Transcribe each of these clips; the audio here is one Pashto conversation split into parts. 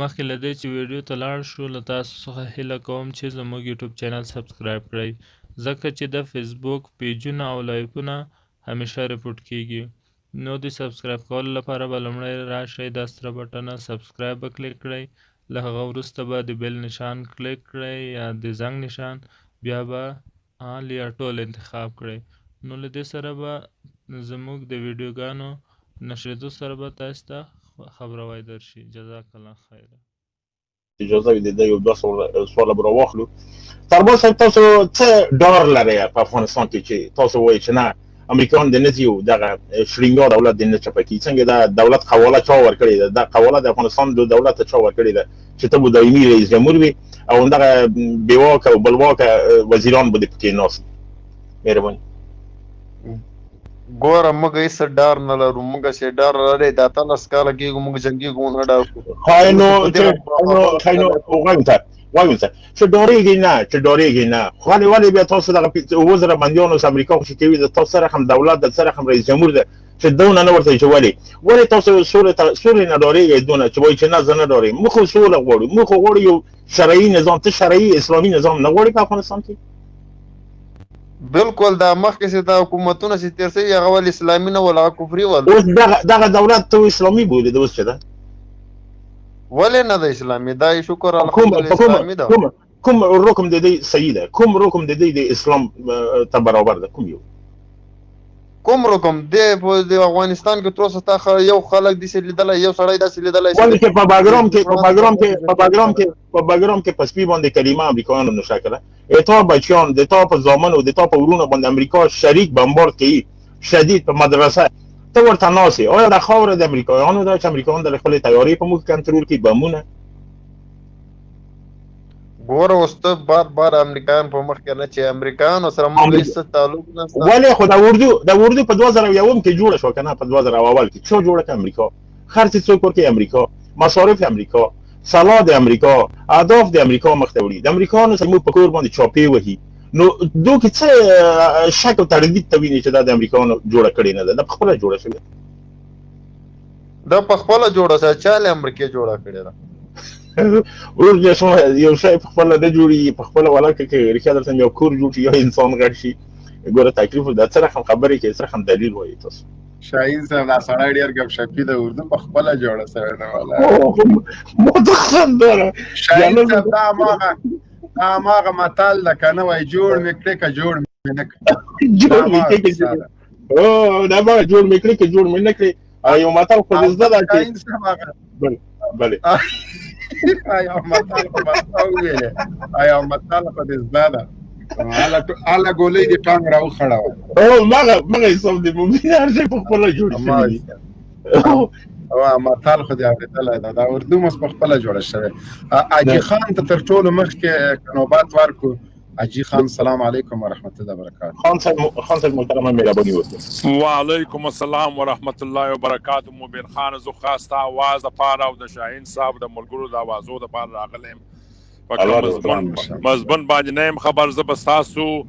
مخکې له دې چې ویډیو ته لاړ شو له تاسو څخه هیله کوم چې زموږ یوټیوب چینل سبسکرایب کړئ ځکه چې د فیسبوک پیجونه او لایکونه همیشه رپورټ کیږي نو د سبسکرایب کولو لپاره به لومړی راشئ دا ستره بټنه سبسکرایب به کلیک کړئ له هغه وروسته به د بیل نشان کلیک کړئ یا د زنګ نشان بیا به آل یا ټول انتخاب کړئ نو له دې سره به زموږ د ویډیوګانو نشریدو سره به تاسو ته خبروای درشي جزاک الله خیر اجازه وي د یو دوه سواله به راواخلو طالبان صاحب تاسو څه ډار لرئ په افغانستان کې چې تاسو وایئ چې نه امریکایان د نه ځي او دغه شرینګا دولت د نه چپه کوي څنګه د دولت قواله چا ورکړې ده دا قواله د افغانستان د دولت چا ورکړې ده چې ته به دایمي رئیس جمهور وي او دغه بېواکه او بلواکه وزیران به دې پکې ناست مهرباني ګوره موږ هېڅ ډار نه لرو موږ چې ډار لرئ دا 18 کاله کېږو موږ جنګېږو نه ډار وایم ته چې ډارېږئ نه ولې بیا تاسو دغه 2000 بندیانو اوس امریکا خوشي کوي د تاسو سره هم دولت د سره هم رئیس جمهور ده چې دونه نه ورته چې ولې تاسو سولې نه ډارېږئ دونه چې وایي چې نه زه نه ډارېږم موږ خو سوله غواړو موږ خو غواړو یو شرعي نظام ته شرعي اسلامي نظام نه غواړي په افغانستان کې بالکل دا مخکې چې دا حکومتونه چې تېر شوي هغه ول اسلامي نه ول هغه کفري ول اوس دغه دولت ته اسلامي بولي د اوس چې ده ولې نه ده اسلامي دا شکر الحمدلله اسلامي ده کوم رقم د دې صحیح ده کوم رقم د دې د اسلام ته برابر ده کوم رقم د افغانستان کې تر اوسه تا یو خلک دې لیدل یو سړی داسې لیدل ولې چې په باګرام کې پسپی باندې کلمه امریکایانو نشه کړه تا بچیان د تا په زامنو د تا په ورونو باندې امریکا شریک بمبارد کوي شدید په مدرسه ته ورته ناسې آیا د خاوره د امریکایانو ده چې امریکایان د خپلې تیارې په موږ کنټرول کړي بمونه ګوره اوس ته بار امریکایان په مخ کې نه چې امریکایانو سره موږ هېڅ تعلق نشته ولې خو د اردو په 2001 کې جوړه شوه که نه په 2000 اول کې څو جوړه کړه امریکا خرڅ څوک ورکوي امریکا مصارف امریکا سلا د امریکا اهداف د امریکا مخ ته وړي د امریکایانو سره موږ په کور باندې چاپې وهي نو دوی کې څه شک او تردید ته ویني چې دا د امریکایانو جوړه کړې نه ده دا پخپله جوړه شوې دا پخپله جوړه شوې چا له امریکې جوړه کړې ده ورور یو شی پخپله نه جوړېږي پخپله ولاکه کې رښتیا درته یو کور جوړ شي یا انسان غټ شي ګوره تکلیف دا څه رقم خبرې کوي څه رقم دلیل وایي تاسو شاهین صاحب دا سړی ډېر ګپشپي ده اردو پخپله جوړه شوې ده شاهین صاحب دا هماغه متل ده که نه وایي جوړ مې کړې که جوړ مې نه کړې جوړ مې کړې که جوړ مې نه کړې یو متل خو دې زده ده چې بلې آیا متل خو دې زده ده هله ګولۍ دې ټانګ راوخړوه مغه حساب دی ممکن هر شی پخپله جوړ شوي دي متل خو دې اورېدلی ده دا اردو مو پخپله جوړه شوې حاجي خان ته تر ټولو مخکې نوبت ورکړو حاجي خان السلام علیکم ورحمت الله وبرکاته خان صاحب محترمه مهرباني وکړئ وعلیکم السلام ورحمت الله وبرکاته مبین خان زه خاص ته اواز دپاره او د شاهین صاحب د ملګرو د اوازو دپاره راغلی یم مضمون باندې نه یم خبر زه به ستاسو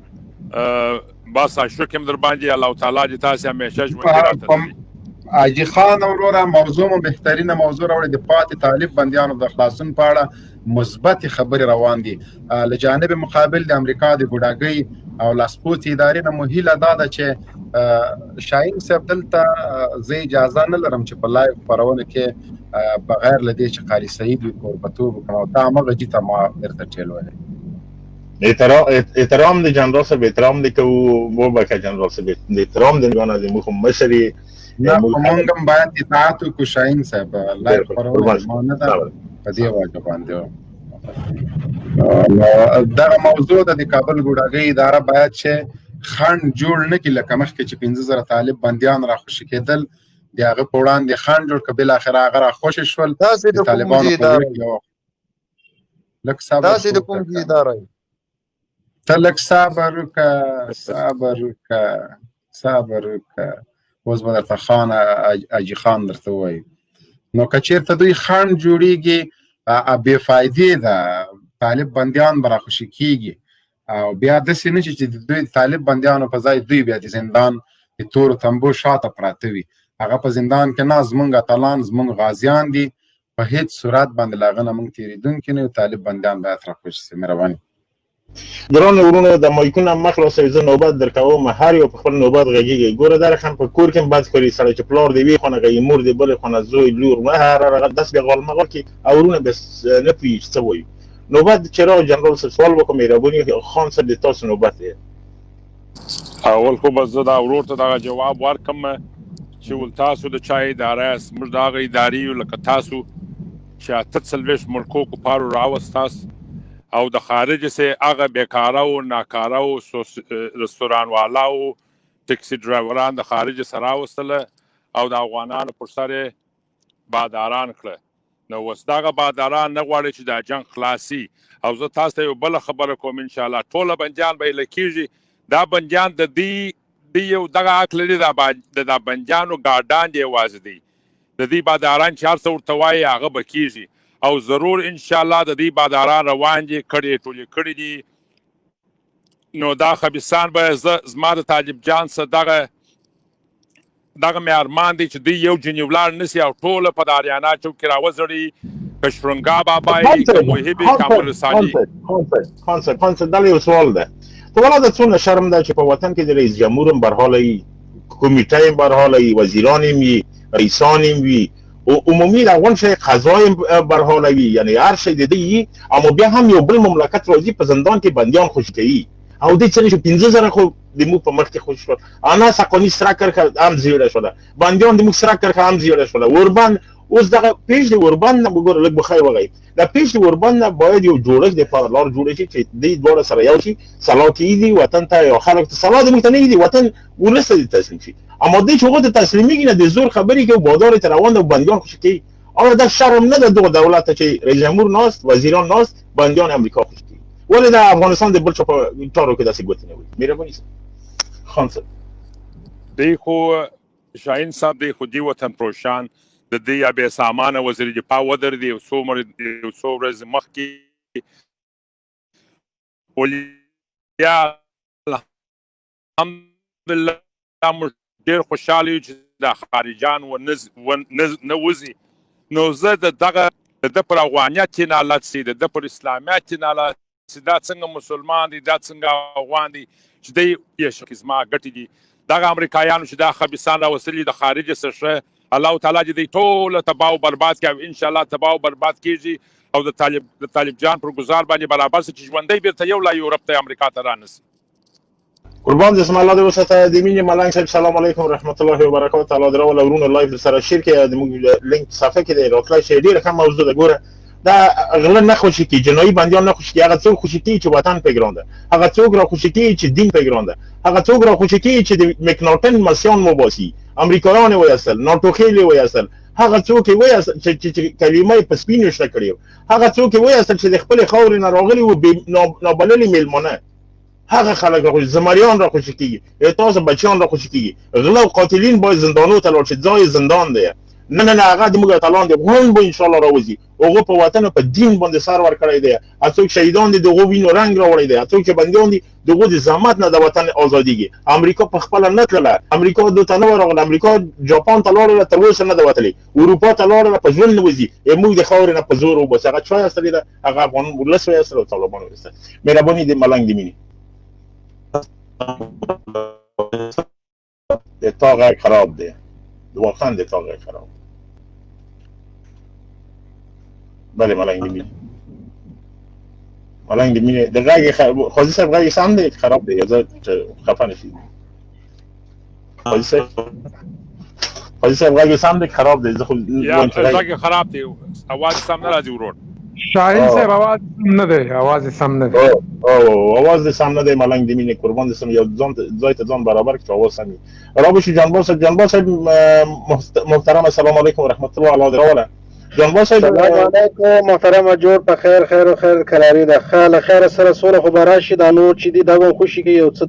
بس شکر یم در باندې الله تعالی دې تاسې همیشه ژوندي راته حاجي خان وروره موضوع مو بهترینه موضوع راوړې د پاتې طالب بندیانو د خلاصون په اړه مثبت خبرې روان دي له جانب مقابل د امریکا د ګوډاګۍ او لاسپوڅې ادارې نه مو هیله دا ده چې شاهین صاحب دلته زه اجازه نه لرم چې په لایو خپرونه کې بغیر له دې چې قاري سعید وي کوربتوب وکړم او تا همغه جي ته ما درته ټېلولی احترام د جنرال صاحب احترام دې کوو وبکه جنرال صاحب د احترام د ګانا د موږ مشر موږ هم باید اطاعت وکړو شاهین صاحب لایو خپرونه ما نه ده په دې واجب باندې دغه موضوع د کابل ګوډاګۍ اداره باید چې خنډ جوړ نه کړي لکه مخکې چې 15,000 طالب بندیان راخوشي کېدل د هغه په وړاندې خنډ جوړ کړه بالاخره هغه راخوشي شول د طالبانو لږ صبر ته لږ صبر وکړه اوس به درته خان حاجي خان درته ووایي نو که چېرته دوی خنډ جوړېږي بې فایدې ده طالب بندیان به راخوشي کېږي او بیا داسې نه چې د دوی طالب بندیانو په ځای دوی بیا د زندان د تورو تنبو شاته پراته وي هغه په زندان کې نه زمونږ اتلان زمونږ غازیان دي په هیڅ صورت باندې لاغه نه موږ تېرېدونکي نه یو. طالب بندیان باید راخوش شي. مهرباني. ګرانو ورونو د مایکونه مخ خلاصوي، زه نوبت درکوم، هر یو په خپل نوبت غږیږي. ګوره دا رقم په کور کې هم بد کړي سړی چې پلار دی وي خونه غږي، مور دی بلې خونه، زوی لور هر داس بیا غالمغال کې او ورونه بس نه پوهېږي څه وایي. نوبت چې را جنرال صاحب سوال وکړم، مهرباني خان صاحب د تاسو نوبت دی. اول خو به زه دا ورور ته دغه جواب ورکړم چې ول تاسو د چا اداره یاست، موږ د هغه ادارې یو لکه تاسو چې 48 ملکو کفارو راوستاست او د خارج سه هغه بیکاره او ناکاره او رستوران والا او ټکسي ډرایوران د خارج سره راوستله او د افغانانو پر سر باداران کړه. نو اوس دغه باداران نه غواړي چې دا جنګ خلاصي. او زه تاسو ته یو بله خبره کوم، انشاءالله ټوله بندیان به یې لکېږي. دا بندیان د دې یو دغه حق لري، د دا بندیانو ګاډان دی یوازې دی. د دې باداران چې هر څه ورته وایي هغه به کېږي او ضرور انشاءالله د دې باداران روان دي، کړي ټولې کړي دي. نو دا خبیثان به زما د طالب جان څه دغه مې ارمان دی چې دوی یو جنې ولاړ نسي او ټوله په د اریانا چوک کې راوزړي، که شرنګا بابا یې، که موهبې، که امررسالي. خان صاحب دا یو سوال ده. ته والا د څونه شرم ده چې په وطن کې د رئیس جمهور هم برحاله وي، کمیټه هم برحاله وي، وزیران هم وي، رئیسان هم وي، عمومي د افغان شي قضا هم برحاله وي، یعنی هر شی د دې وي، اما بیا هم یو بل مملکت راځي په زندان کې بندیان خوشي کوي او دې څه نشو 15,000 خو د موږ په مخ کې خوش شو. انا ساقونی سره کرکه هم زیړه شو، بندیان د موږ سره کرکه هم زیړه شو. وربان اوس دغه پیش د وربان نه وګوره لږ بخای وغی دا پیش د وربان نه باید یو جوړښت د پارلار جوړ شي چې دې دوه سره یو شي، صلاح کیږي وطن ته یو خلک ته صلاح د متنه دي وطن ولسته دي تسلیم شي. اما دې چې هغه ته تسلیمي نه د زور خبرې کې بازار ته روان او بندیان خوشي کوي. او دا شرم نه ده دغه دولت چې رئیس جمهور ناست، وزیران ناست، بندیان امریکا خوشي کوي. ولې دا افغانستان د بل چا په تارو کې داسې ګوتې نه وي. مهرباني خان صاحب. دی خو شاهین صاحب دی خو دی وطن پروشان د دې یا بې سامانه وزیر دفاع ودرېد یو څو ورځې مخکې. ولیا الحمدلله موږ ډېر خوشحاله یو چې دا خارجان نه وځي. نو زه د ده پر افغانیت چې نالت سي، د ده پر اسلامیت چې نالت سي، دا څنګه مسلمان دي، دا څنګه افغان دي چې دی یې شکې زما ګټې دي. دغه امریکایانو چې دا خبیثان راوستلي د خارج څخه الله تعالی دې ټول تباہ او برباد کړي او ان شاء الله تباہ او برباد کیږي او د طالب جان پر گزار باندې برابر سي چې ژوندۍ بیرته یو لا یورپ ته امریکا ته رانسي. قربان دې اسم الله دې وساته. د مینې ملنګ صاحب سلام علیکم ورحمت الله وبرکاته. الله دې راول ورونه لایف سره شیر کې د موږ لینک صفحه کې دی راتلای شي. ډیره کوم موضوع ده. ګوره دا غله نه خوشي کی، جنوي بندیان نه خوشي کی. هغه څوک خوشي کی چې وطن په ګرانده، هغه څوک را خوشي کی چې دین په ګرانده، هغه څوک را خوشي کی چې د مکناټن مسیان مباسي، امریکایان وي اصل، ناتو خېل وي اصل، هغه څوک وي اصل چې کلمه په سپینو شته کړیو، هغه څوک وي اصل چې د خپل خاور نه راغلي او نابللي میلمانه، هغه خلک را خوشي، زمریان را خوشي کیږي، تاسو بچیان را خوشي کیږي. غله او قاتلین باید زندانو ته لاړ شي، ځای زندان دی. نه هغه د موږ تعالی دې غون به ان شاء الله راوځي. هغه په وطن په دین باندې سر ور کړی دی. اڅوک شهیدان دي دغه وینو رنگ راوړی دی، اڅوک چې بندیان دي دغه د زحمت نه د وطن ازاديږي. امریکا په خپل نه تلله، امریکا دوه تنه ورغله، امریکا جاپان ته لاړه تر اوسه نه د وتلې، اروپا ته لاړه په ژوند نه وځي. موږ د خاور نه په زور وبس هغه چا اصلي ده، هغه افغان ولس وي اصل طالبان ورسته. مهرباني دې ملنګ دې مینی د تاغ خراب دی، واقعا د تاغ خراب. بله ملنگ دی مینه د غږ خاصی صاحب غږ سم دی خراب دی، زه خفه نشید. خاصی صاحب غږ سم دی خراب دی، زه خو غږ خراب دی، اواز سم نه راځي ورور. شاهین صاحب اواز سم نه دی، اواز سم نه دی. او اواز سم نه دی. ملنگ دی مینه قربان دسم یو ځای ته ځان برابر کړه اواز سم. رابشي جانباز صاحب محترم السلام علیکم ورحمت الله علیه وسلم. جانباز صاحب السلام علیکم محترم جوړ په خیر قراری ده. خاله خیر سره سوله خو براشي دا نور چې دی دا خوشي کې یو څه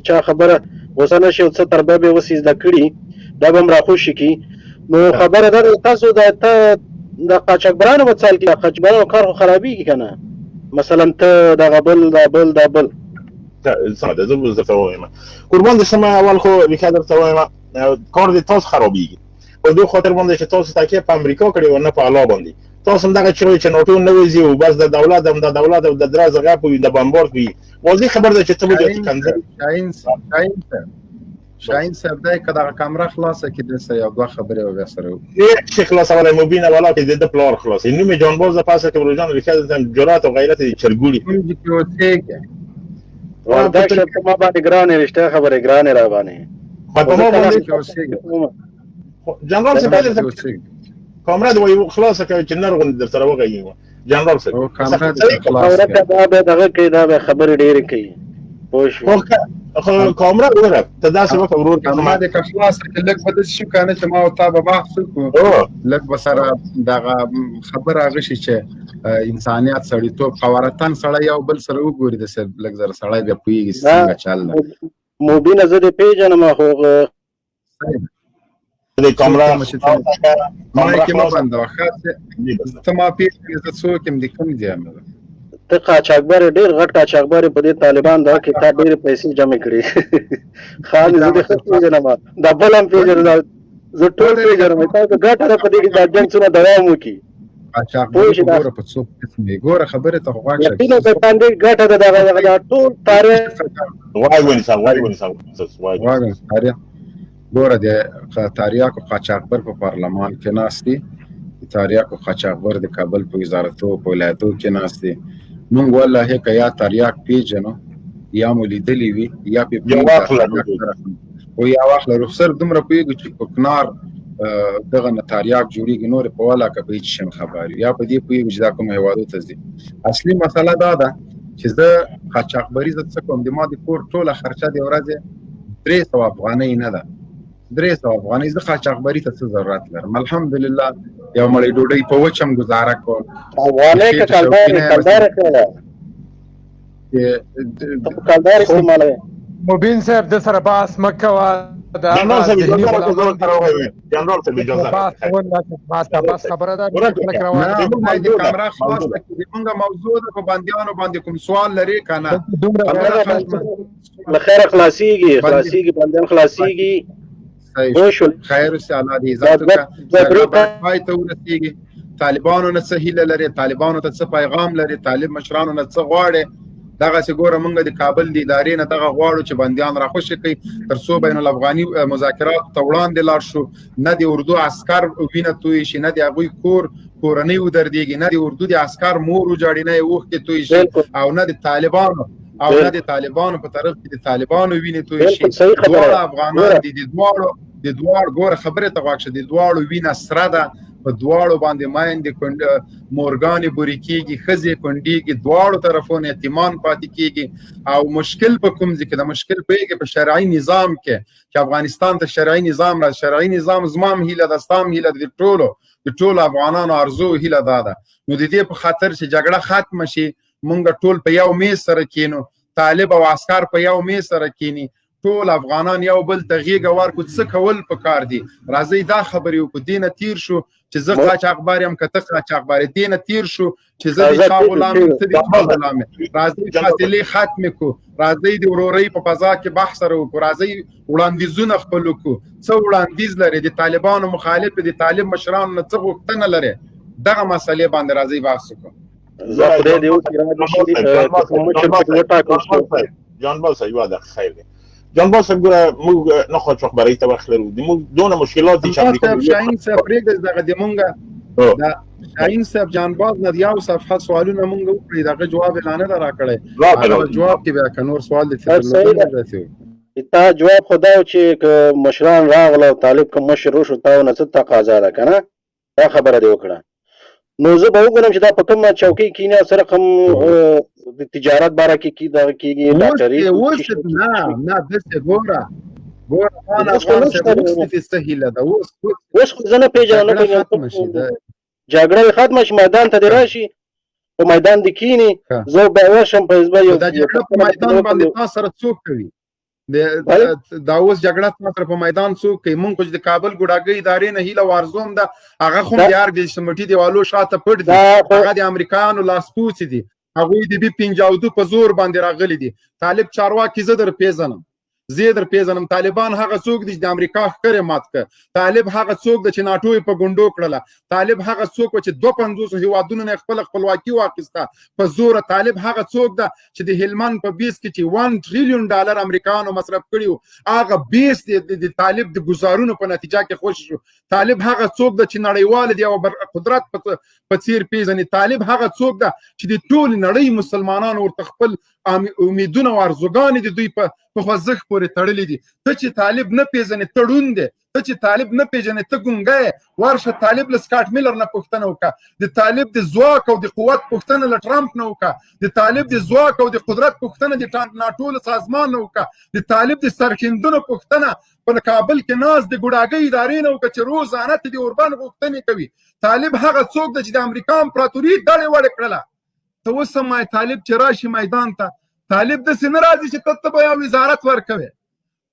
چا خبره وسنه شي او څه تربه به وسیز د کړي دا هم را خوشي کی. نو خبره ده تاسو د قاچاقبرانو په څال کې قاچاقبرانو کار خو خرابېږي کنه، مثلا ته د غبل دا بل ساده زه ته وایم قربان دې سم. اول خو لیکه درته وایم کار دې تاسو خرابېږي په دوه خاطر باندې چې تاسو تکیه په امریکا کړی او نه په الله باندې. تاسو هم دغه چې چې نوټو نه وځي او بس د دولت هم د دولت او د دراز غاپ وي د بمبارد وي واضح خبر ده چې ته به کنځل شاهین صاحب دای کدا کامره خلاصه کې د سره یو دوه خبرې او بیا سره چې خلاص ولا مبینه ولا کې د پلور خلاص نو می جان بوز پاسه کې ورجان لیکل جرأت او غیرت چرګوړي دا چې ما باندې ګرانې رښتیا خبره ګرانې را باندې په ما باندې جنرال څه کامراد وای خلاصه کې چې نرغون در سره وغږیږي جنرال څه کامراد دا به دغه کې دا خبرې ډېرې کوي خو کامراد وره ته دا څه وکړ ورور کامراد که خلاص لږ بده شو کنه چې ما او تا به بحث وکړو لږ بسره دغه خبر هغه شي چې انسانيت سړیتوب قوارتن سړی یو بل سره وګوري د سر لږ زره سړی به پويږي څنګه چل مبینه زه د پیژنم خو د کامرا ما کې ما بنده خاصه ته ما پیژنې زه څوک هم د کوم ځای مې ته قاچاقبر ډېر غټ قاچاقبر په دې طالبان دا کې تا ډېر پیسې جمع کړې خالي زه د خپل پیژنم دا بل هم پیژنم زه ټول پیژنم تاسو ګټه په دې کې د جنګ څخه دوام وکړي قاچاقبر ګوره په څوک قسمه ګوره خبره ته غواړم چې په باندې ګټه دا ټول تاریخ وای تاریخ ګوره د تاریخ او قاچاقبر په پارلمان کې ناشتي تاریخ او قاچاقبر د کابل په وزارتو په ولایتو کې ناشتي مونږ والله کیا تاریخ پیژنو یا مولیدلی وی یا په او یا واخله رخصر دومره پیږي چې په کنار دغه تاریخ جوړیږي نور په والا کې هیڅ شم خبري یا په دې پیږي چې دا کوم هیوادو ته ځي اصلي مسله دا ده چې زه قاچاقبري زه څه کوم د ما د کور ټوله خرچه دی ورځ 300 افغانۍ نه ده 300 افغانۍ زه قاچاقبري ته څه ضرورت لرم الحمدلله یو مړی ډوډۍ په وچم گزاره کوم افغانۍ کې کلدار کلدار استعمالوي مبین صاحب د سره باس مکوا دا جنرال صاحب باس خبره ده نه د کامرا خلاص موږ موضوع ده په باندېانو باندې کوم سوال لري کنه لخير خلاصيږي باندې خلاصيږي خیر سالا دي ذات پای ته ورسیږي طالبانو نه څه هیله لري طالبانو ته څه پیغام لري طالب مشرانو نه څه غواړي دغه څه ګوره موږ د کابل د ادارې نه دغه غواړو چې بنديان راخوشي کوي تر څو بین الافغاني مذاکرات ته وړاندې لاړ شو نه د اردو عسكر وینه توي شي نه د هغوی کورنۍ ودرېږي نه د اردو د عسكر مور وجاړي نه وخت کې توي شي او نه د طالبانو په طرف کې د طالبانو وینه توي شي ټول افغانان د دواړو ګوره خبره ته واښه د دواړو وینه سره ده په دواړو باندې مایندې مورګانې بوري کېږي ښځې کونډېږي دواړو طرفونو یتیمان پاتې کېږي او مشکل په کوم ځای کې د مشکل پوهېږي په شرعي نظام کې چې افغانستان ته شرعي نظام راځي شرعي نظام زما هم هیله ده ستا هم هیله ده د ټولو افغانانو ارزو هیله دا ده نو د دې په خاطر چې جګړه ختمه شي مونږ ټول په یو میز سره کینو طالب او عسكر په یو میز سره کینی ټول افغانان یو بل ته غیږه ورکو څه کول پکار دي راځي دا خبرې وکړو دینه تیر شو چې زه قاچاقبر یم کته قاچاقبر دینه تیر شو چې زه د چا غلام یم ته د چا غلام راځي فاصله ختم کو راځي د ورورۍ په فضا کې بحث سره وکړو راځي وړاندیزونه خپل وکړو څه وړاندیز لري د طالبانو مخالف د طالب مشرانو نه څه غوښتنه لري دغه مسلې باندې راځي بحث وکړو زه پرې دی او جان بال صاحب واده خیر جان بال صاحب موږ نه خو خبرې ته وخلرو د موږ دونه مشکلات دي چې شاهین صاحب پرېږدي دغه د مونږه دا شاهین صاحب جان باز نه یو صفحه سوالونه مونږ وکړي دغه جواب اعلان نه راکړی جواب کې بیا کنور سوال دي ته تا جواب خدای چې مشران راغله طالب کوم مشر شو تا نه څه تقاضا ده کنه دا خبره دی وکړه نو زه به وګورم چې دا په کومه چوکۍ کینه سره کوم د تجارت باره کې دا کېږي ډاکټري نه دسته ګوره انا افغان في سهيله ده اوس خو زه نه پیژنم جګړه ختمه شي میدان ته راشي په میدان د کینی زه به ورشم په حزب یو د جګړه په میدان باندې تاسو سره څوک کوي دا اوس جګړه تاسو په میدان څوک کوي مونږ د کابل ګډاګي ادارې نه هیله وارزوم ده هغه خو د ارګ سمټي دیوالو شاته پټ دي هغه د امریکایانو لاسپوڅ دي هغه د بي 52 په زور باندې راغلي دي طالب چارواکي زه در پیژنم زه در پیژنم طالبان هغه څوک دي چې د امریکا ښکرې مات کړ، طالب هغه څوک دی چې ناټو یې په ګونډو کړله، طالب هغه څوک چې 52 هیوادونو نه خپل خپلواکي واخیسته په زوره، طالب هغه څوک ده چې د هلمند په بیس کې چې 1 ټریلیون ډالر امریکایانو مصرف کړي هغه بیس د طالب د ګزارونو په نتیجه کې خوشی شو، طالب هغه څوک ده چې نړیوال دی او قدرت په څیر پیژني، طالب هغه څوک ده چې د ټول نړۍ مسلمانانو ورته خپل امیدونه او ارزوګانې د دوی په خوځښت پورې تړلې دي. ته چې طالب نه پیژنې ته ړوند دی، ته چې طالب نه پیژنې ته ګونګی، ورشه طالب له سکاټ میلر نه پوښتنه وکړه، د طالب د ځواک او د قوت پوښتنه له ټرمپ نه وکړه، د طالب د ځواک او د قدرت پوښتنه د ناټو له سازمان نه وکړه، د طالب د سرښندنو پوښتنه په کابل کې ناز د ګوډاګۍ ادارې نه وکړه چې روزانه ته د اوربان غوښتنې کوي. طالب هغه څوک دی چې د امریکا امپراتوري ډړې وړې کړله. ته اوس هم طالب چې راشي میدان ته، طالب داسې نه راځي چې ته به یو وزارت ورکوې،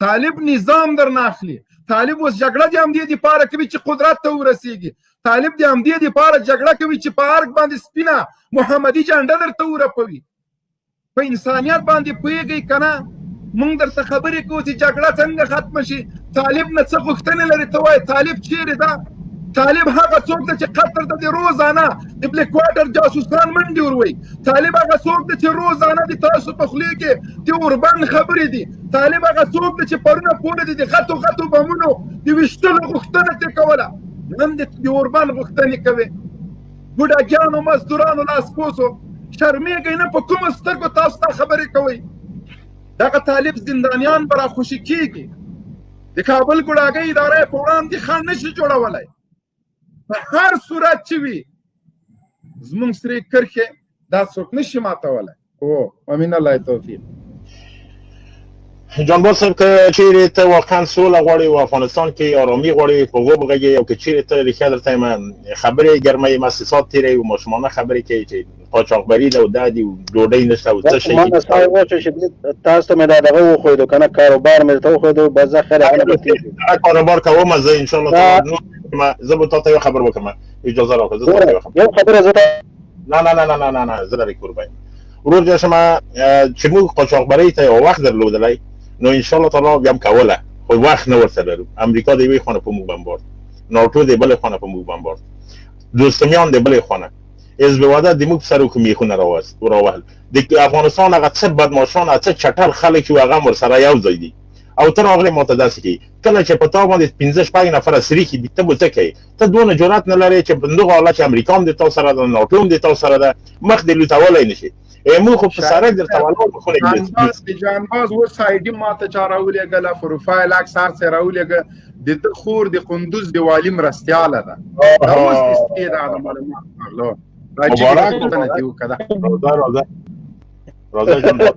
طالب نظام در نه اخلي، طالب اوس جګړه د همدې دپاره کوي چې قدرت ته ورسیږي، طالب د همدې دپاره جګړه کوي چې په ارګ باندې سپینه محمدي جنډه درته ورپوي. په انسانیت باندې پوهېږئ که نه؟ موږ درته خبرې کوو چې جګړه څنګه ختمه شي، طالب نه څه غوښتنې لري، ته وایې طالب چیرې ده؟ طالب هغه څوک دی چې قطر ته د روزانه د بلیک واټر جاسوسان منډې وروي، طالب هغه څوک دی چې روزانه د تاسو په خولې کې د اوربند خبرې دي، طالب هغه څوک دی چې پرونه پورې د غټو بمونو د ویشتلو غوښتنه ترې کوله، نن د اوربند غوښتنې کوي. ګوډاګیانو مزدورانو لاسپوڅو شرمېږئ نه، په کومو سترګو تاسو ته خبرې کوئ؟ دغه طالب زندانیان به راخوشي کېږي، د کابل ګوډاګۍ اداره په وړاندې خنډ نشي جوړولی. په هر صورت چې وي زمونږ سرې کرښې دا څوک نشي ماتولی. ومن الله توفیق. جانباز صاحب که چیرې ته واقعا سوله غواړې او افغانستان کې آرامي غواړې په غو بغږې، او که چیرې ته ریښه درته یم خبرې ګرمې مؤسسات تېرې او ماشومانه خبرې کوي چې قاچاقبري ده او دا دي او ډوډۍ نشته او څه شی ما ستا وواچه چې تاسو ته مې دا دغه وښودو که نه کاروبار مې درته وښودو بس زه خیر هغه به تېر شي. کاروبار کوم زه انشاءالله زه به تا ته یو خبر وکړم، اجازه راکړه زه تا ته یو خبره زه نه زه درې قربان ورور جشمه چې موږ قاچاقبرۍ ته یو وخت درلودلی نو انشاءالله تعالی بیا هم کوله، خو وخت نه ورسره لرو. امریکا د یوې خانه په موږ بمبارد، ناټو د بلې خانه په موږ بمبارد، دوستمیان د بلې خانه، حزب وحدت د موږ په سر حکومیتونه راوهل، د افغانستان هغه څه بدماشان څه چټل خلک چې هغه هم ورسره یو ځای دي، او ته راغلی ماته داسې کوي کله چې په تا باندې 15-16 نفره سریښي ته به څه کوې؟ ته دونه جرأت نه لرې چې په دغه حالت چې امریکا هم د تا سره ده، ناټو هم د تا سره ده، مخ دې لوټولی نه شي. موږ خو په سړک درته ولاړ په خونه جانباز اوس آی ډي ماته چا راولېږله، پروفایل عکس هر څه یې راولېږه، د ده خور د قندوز د والي مرستیاله ده، دا اوس د سپې دا معلومات راغلو. مبارک راځه جانباز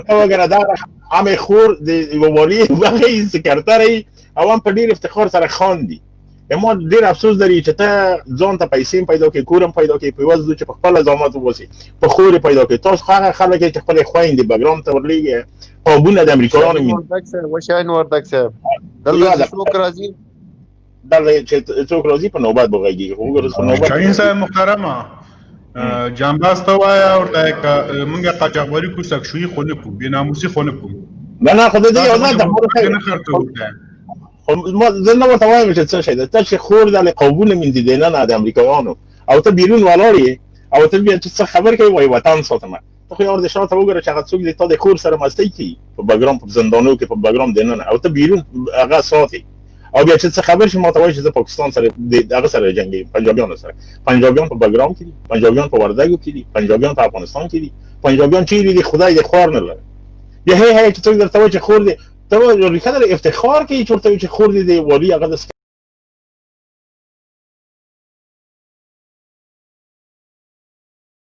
ته وګوره دا عمې خور د یوه والي هغې سکرترۍ او هم په ډېر افتخار سره خاندي. اما ډېر افسوس لري چې ته ځان ته پیسې هم پیدا کړې، کور هم پیدا کړې، په یوازې چې په خپله زحمت وباسې، په خور یې پیدا کړې. تاسو هغه خلک چې خپلې خویندې بګرام ته ورلېږي پابونه د امریکایانو وشاین وردک صاحب دلته څوک راځي؟ دلته چې څوک راځي په نوبت بغږېږي. شاهین صاحب محترمه جانباز ته وایه ورته که موږ قاچاقبري کوو سګشویي خو نه کوو، بېناموسي خو نه کوو. نه خو د دې یو ځای زه نه ورته وایم چې څه شی ده، ته چې خور ده له قابونه مینځي دننه د امریکایانو او ته بیرون ولاړ یې او ته بیا چې څه خبر کوې وایي وطن ساتمه. ته خو یو د شاته وګوره چې هغه څوک دی تا د خور سره مستۍ کوي په بګرام په زندانو کې په بګرام دننه او ته بیرون هغه ساتي او بیا چې څه خبر شي ما ته وایي چې زه پاکستان سره هغه سره جنګېږم، پنجابیانو سره. پنجابیان په بګرام کې دي، پنجابیان په وردګو کې دي، پنجابیان په افغانستان کې دي، پنجابیان چیرې دي خدای دې خوار نه لري. بیا هی چې څوک درته وایي چې خور دې ته ریښه لري افتخار کوي چې ورته وایي چې خور دې د والي هغه